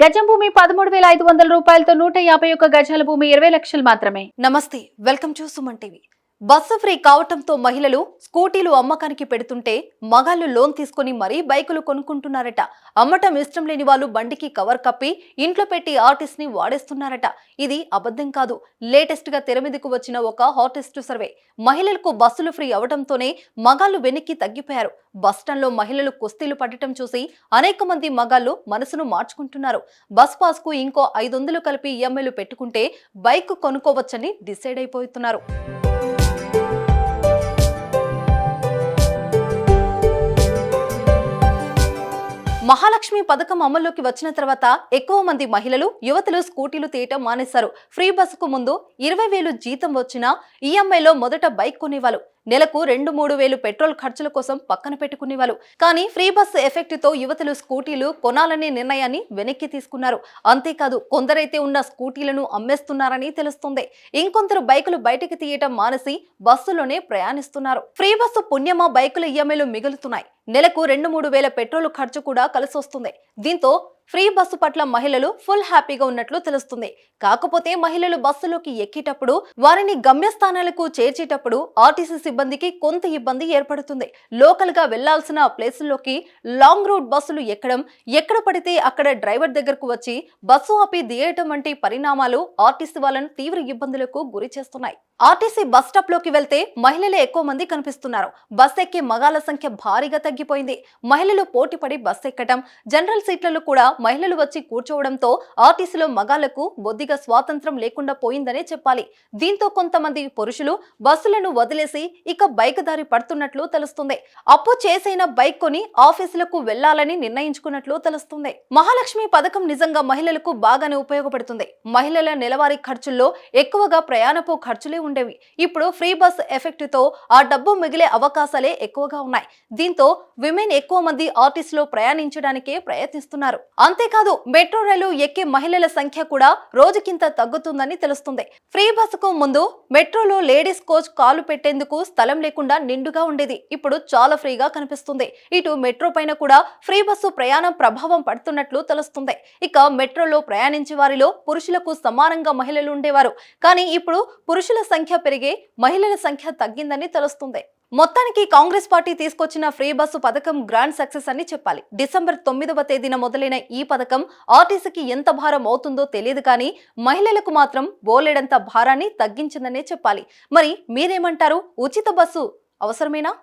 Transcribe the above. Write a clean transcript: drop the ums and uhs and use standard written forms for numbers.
గజం భూమి 13,500 రూపాయలతో 151 గజాల భూమి 20 లక్షలు మాత్రమే. నమస్తే, welcome to Suman TV. Bus free కావటంతో మహిళలు స్కూటీలు అమ్మకానికి పెడుతుంటే మగాళ్లు లోన్ తీసుకుని మరీ బైకులు కొనుక్కుంటున్నారట. అమ్మటం ఇష్టం లేని వాళ్ళు బండికి కవర్ కప్పి ఇంట్లో పెట్టి ఆర్టిస్ట్ ని వాడేస్తున్నారట. ఇది అబద్ధం కాదు. లేటెస్ట్ గా తెర మీదకు వచ్చిన ఒక హాటెస్ట్ సర్వే. మహిళలకు బస్సులు ఫ్రీ అవడంతోనే మగాళ్లు వెనక్కి తగ్గిపోయారు. బస్టాండ్లో మహిళలు కుస్తీలు పడటం చూసి అనేక మంది మగాళ్లు మనసును మార్చుకుంటున్నారు. బస్ పాస్ కు ఇంకో 500 కలిపి ఈఎంఐలు పెట్టుకుంటే బైక్ కొనుక్కోవచ్చని డిసైడ్ అయిపోతున్నారు. మహాలక్ష్మి పథకం అమల్లోకి వచ్చిన తర్వాత ఎక్కువ మంది మహిళలు యువతులు స్కూటీలు తీయటం మానేశారు. ఫ్రీ బస్సుకు ముందు 20,000 జీతం వచ్చినా ఈఎంఐలో మొదట బైక్ కొనేవాళ్ళు. నెలకు 2-3 వేలు పెట్రోల్ ఖర్చుల కోసం పక్కన పెట్టుకునేవాళ్ళు. కానీ ఫ్రీ బస్సు ఎఫెక్ట్ తో యువతులు స్కూటీలు కొనాలనే నిర్ణయాన్ని వెనక్కి తీసుకున్నారు. అంతేకాదు, కొందరైతే ఉన్న స్కూటీలను అమ్మేస్తున్నారని తెలుస్తుంది. ఇంకొందరు బైకులు బయటికి తీయటం మానేసి బస్సులోనే ప్రయాణిస్తున్నారు. ఫ్రీ బస్సు పుణ్యమా బైకుల ఈఎంఐలు మిగులుతున్నాయి. నెలకు 2-3 వేల పెట్రోల్ ఖర్చు కూడా కలిసొస్తుంది. దీంతో ఫ్రీ బస్సు పట్ల మహిళలు ఫుల్ హ్యాపీగా ఉన్నట్లు తెలుస్తుంది. కాకపోతే మహిళలు బస్సులోకి ఎక్కేటప్పుడు వారిని గమ్యస్థానాలకు చేర్చేటప్పుడు ఆర్టీసీ సిబ్బందికి కొంత ఇబ్బంది ఏర్పడుతుంది. లోకల్ గా వెళ్లాల్సిన ప్లేసుల్లోకి లాంగ్ రూట్ బస్సులు ఎక్కడ పడితే అక్కడ డ్రైవర్ దగ్గరకు వచ్చి బస్సు ఆపి దిగేయటం వంటి పరిణామాలు ఆర్టీసీ వాళ్ళను తీవ్ర ఇబ్బందులకు గురి చేస్తున్నాయి. ఆర్టీసీ బస్ స్టాప్ లోకి వెళ్తే మహిళలే ఎక్కువ మంది కనిపిస్తున్నారు. బస్ ఎక్కే మగాళ్ల సంఖ్య భారీగా తగ్గిపోయింది. మహిళలు పోటీపడి బస్ ఎక్కటం, జనరల్ సీట్లలో కూడా మహిళలు వచ్చి కూర్చోవడంతో ఆర్టీసీలో మగాళ్లకు బొద్దిగా స్వాతంత్రం లేకుండా పోయిందనే చెప్పాలి. దీంతో కొంతమంది పురుషులు బస్సులను వదిలేసి ఇక బైక్ దారి పడుతున్నట్లు తెలుస్తుంది. అప్పు చేసైన బైక్ కొని ఆఫీసులకు వెళ్లాలని నిర్ణయించుకున్నట్లు తెలుస్తుంది. మహాలక్ష్మి పథకం నిజంగా మహిళలకు బాగానే ఉపయోగపడుతుంది. మహిళల నెలవారీ ఖర్చుల్లో ఎక్కువగా ప్రయాణపు ఖర్చులే ఉండేవి. ఇప్పుడు ఫ్రీ బస్ ఎఫెక్ట్ తో ఆ డబ్బు మిగిలే అవకాశాలే ఎక్కువగా ఉన్నాయి. దీంతో విమెన్ ఎక్కువ మంది ఆర్టీసీలో ప్రయాణించడానికే ప్రయత్నిస్తున్నారు. అంతేకాదు, మెట్రో రైలు ఎక్కే మహిళల సంఖ్య కూడా రోజుకింత తగ్గుతుందని తెలుస్తుంది. ఫ్రీ బస్సుకు ముందు మెట్రోలో లేడీస్ కోచ్ కాలు పెట్టేందుకు స్థలం లేకుండా నిండుగా ఉండేది. ఇప్పుడు చాలా ఫ్రీగా కనిపిస్తుంది. ఇటు మెట్రో పైన కూడా ఫ్రీ బస్సు ప్రయాణం ప్రభావం పడుతున్నట్లు తెలుస్తుంది. ఇక మెట్రోలో ప్రయాణించే వారిలో పురుషులకు సమానంగా మహిళలు ఉండేవారు. కానీ ఇప్పుడు పురుషుల సంఖ్య పెరిగే మహిళల సంఖ్య తగ్గిందని తెలుస్తుంది. మొత్తానికి కాంగ్రెస్ పార్టీ తీసుకొచ్చిన ఫ్రీ బస్సు పథకం గ్రాండ్ సక్సెస్ అని చెప్పాలి. డిసెంబర్ 9వ తేదీన మొదలైన ఈ పథకం ఆర్టీసీకి ఎంత భారం అవుతుందో తెలియదు, కానీ మహిళలకు మాత్రం బోలెడంత భారాన్ని తగ్గించిందనే చెప్పాలి. మరి మీరేమంటారు? ఉచిత బస్సు అవసరమేనా?